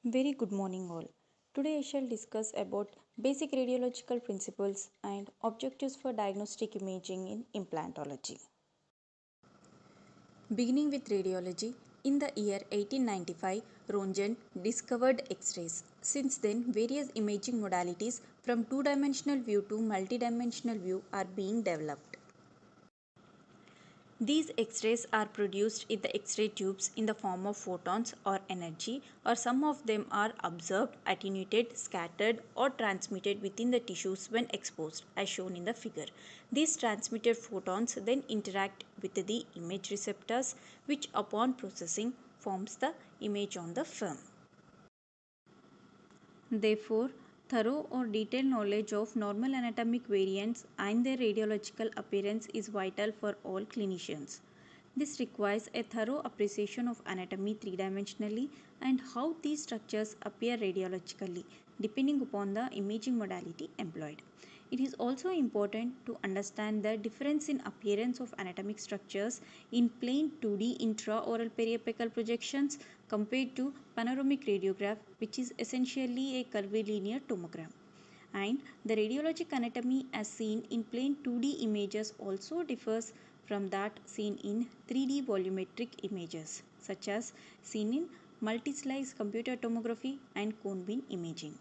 Very good morning all. Today I shall discuss about basic radiological principles and objectives for diagnostic imaging in implantology. Beginning with radiology, in the year 1895, Röntgen discovered X-rays. Since then, various imaging modalities from two-dimensional view to multidimensional view are being developed. These X-rays are produced in the X-ray tubes in the form of photons or energy, or some of them are absorbed, attenuated, scattered or transmitted within the tissues when exposed, as shown in the figure. These transmitted photons then interact with the image receptors, which upon processing forms the image on the film. Therefore, thorough or detailed knowledge of normal anatomic variants and their radiological appearance is vital for all clinicians. This requires a thorough appreciation of anatomy three-dimensionally and how these structures appear radiologically, depending upon the imaging modality employed. It is also important to understand the difference in appearance of anatomic structures in plain 2D intraoral periapical projections compared to panoramic radiograph, which is essentially a curvilinear tomogram. And the radiologic anatomy as seen in plain 2D images also differs from that seen in 3D volumetric images, such as seen in multi-slice computer tomography and cone beam imaging.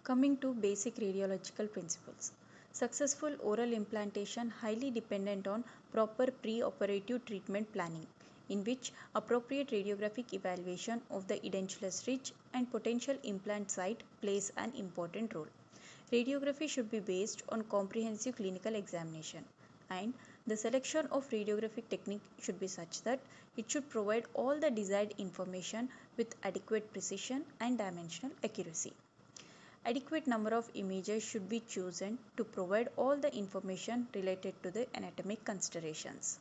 Coming to basic radiological principles. Successful oral implantation highly dependent on proper pre-operative treatment planning, in which appropriate radiographic evaluation of the edentulous ridge and potential implant site plays an important role. Radiography should be based on comprehensive clinical examination, and the selection of radiographic technique should be such that it should provide all the desired information with adequate precision and dimensional accuracy. Adequate number of images should be chosen to provide all the information related to the anatomic considerations.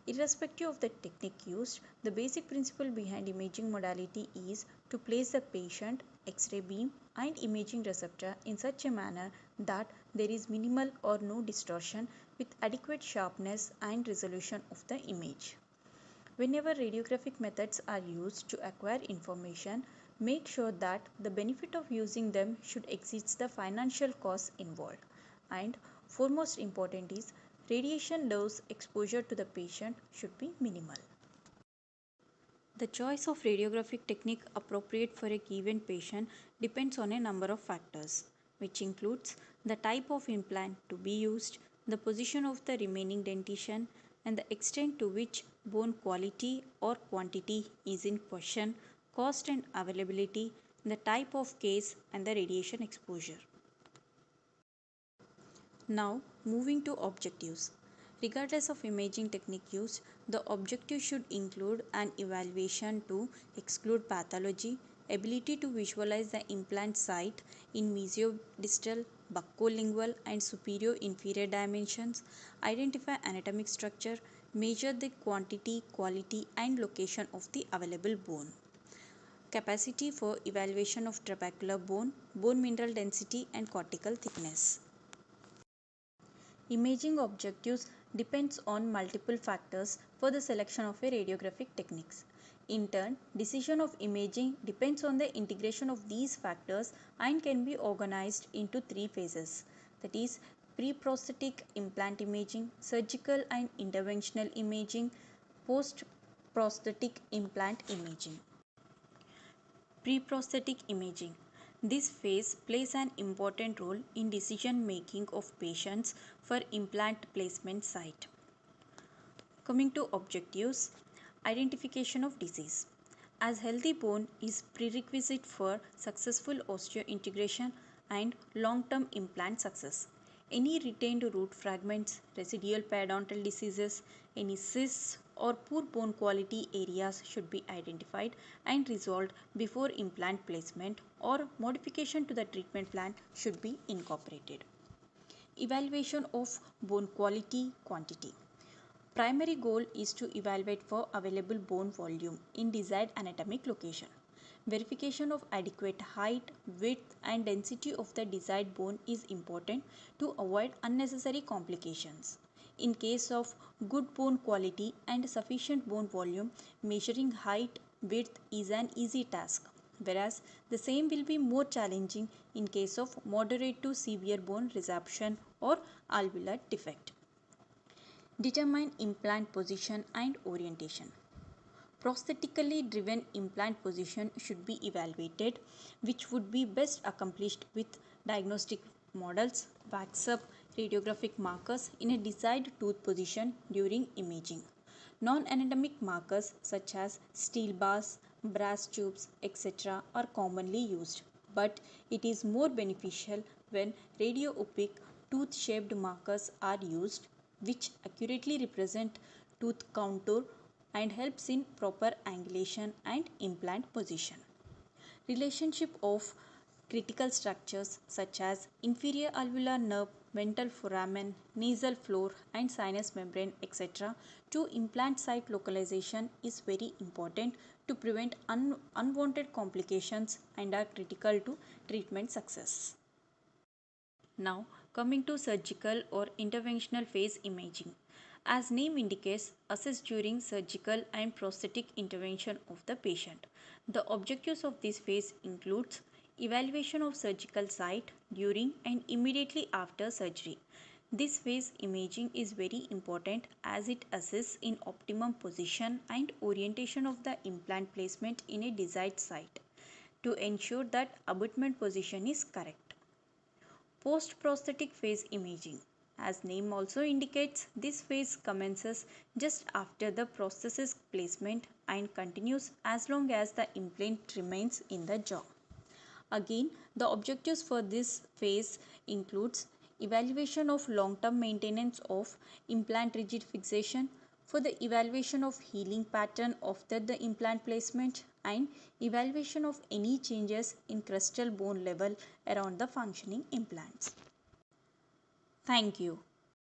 Irrespective of the technique used, the basic principle behind imaging modality is to place the patient, X-ray beam and imaging receptor in such a manner that there is minimal or no distortion with adequate sharpness and resolution of the image. Whenever radiographic methods are used to acquire information, make sure that the benefit of using them should exceed the financial costs involved. And foremost important is radiation dose exposure to the patient should be minimal. The choice of radiographic technique appropriate for a given patient depends on a number of factors, which includes the type of implant to be used, the position of the remaining dentition, and the extent to which bone quality or quantity is in question, cost and availability, the type of case, and the radiation exposure. Now, moving to objectives. Regardless of imaging technique used, the objective should include an evaluation to exclude pathology, ability to visualize the implant site in mesiodistal, buccolingual and superior inferior dimensions, identify anatomic structure, measure the quantity, quality and location of the available bone. Capacity for evaluation of trabecular bone, bone mineral density and cortical thickness. Imaging objectives depends on multiple factors for the selection of a radiographic techniques. In turn, decision of imaging depends on the integration of these factors and can be organized into three phases, that is pre-prosthetic implant imaging, surgical and interventional imaging, post-prosthetic implant imaging. Pre-prosthetic imaging. This phase plays an important role in decision making of patients for implant placement site. Coming to objectives, identification of disease. As healthy bone is prerequisite for successful osseointegration and long-term implant success. Any retained root fragments, residual periodontal diseases, any cysts or poor bone quality areas should be identified and resolved before implant placement, or modification to the treatment plan should be incorporated. Evaluation of bone quality, quantity. Primary goal is to evaluate for available bone volume in desired anatomic location. Verification of adequate height, width and density of the desired bone is important to avoid unnecessary complications. In case of good bone quality and sufficient bone volume, measuring height, width is an easy task, whereas the same will be more challenging in case of moderate to severe bone resorption or alveolar defect. Determine implant position and orientation. Prosthetically driven implant position should be evaluated, which would be best accomplished with diagnostic models, wax up, radiographic markers in a desired tooth position during imaging. Non-anatomic markers such as steel bars, brass tubes, etc. are commonly used, but it is more beneficial when radio-opaque tooth-shaped markers are used, which accurately represent tooth contour and helps in proper angulation and implant position. Relationship of critical structures such as inferior alveolar nerve, ventral foramen, nasal floor and sinus membrane etc. to implant site localization is very important to prevent unwanted complications and are critical to treatment success. Now coming to surgical or interventional phase imaging. As name indicates, assess during surgical and prosthetic intervention of the patient. The objectives of this phase includes evaluation of surgical site during and immediately after surgery. This phase imaging is very important as it assists in optimum position and orientation of the implant placement in a desired site to ensure that abutment position is correct. Post-prosthetic phase imaging. As name also indicates, this phase commences just after the prosthesis placement and continues as long as the implant remains in the jaw. Again, the objectives for this phase includes evaluation of long-term maintenance of implant rigid fixation, for the evaluation of healing pattern after the implant placement and evaluation of any changes in crustal bone level around the functioning implants. Thank you.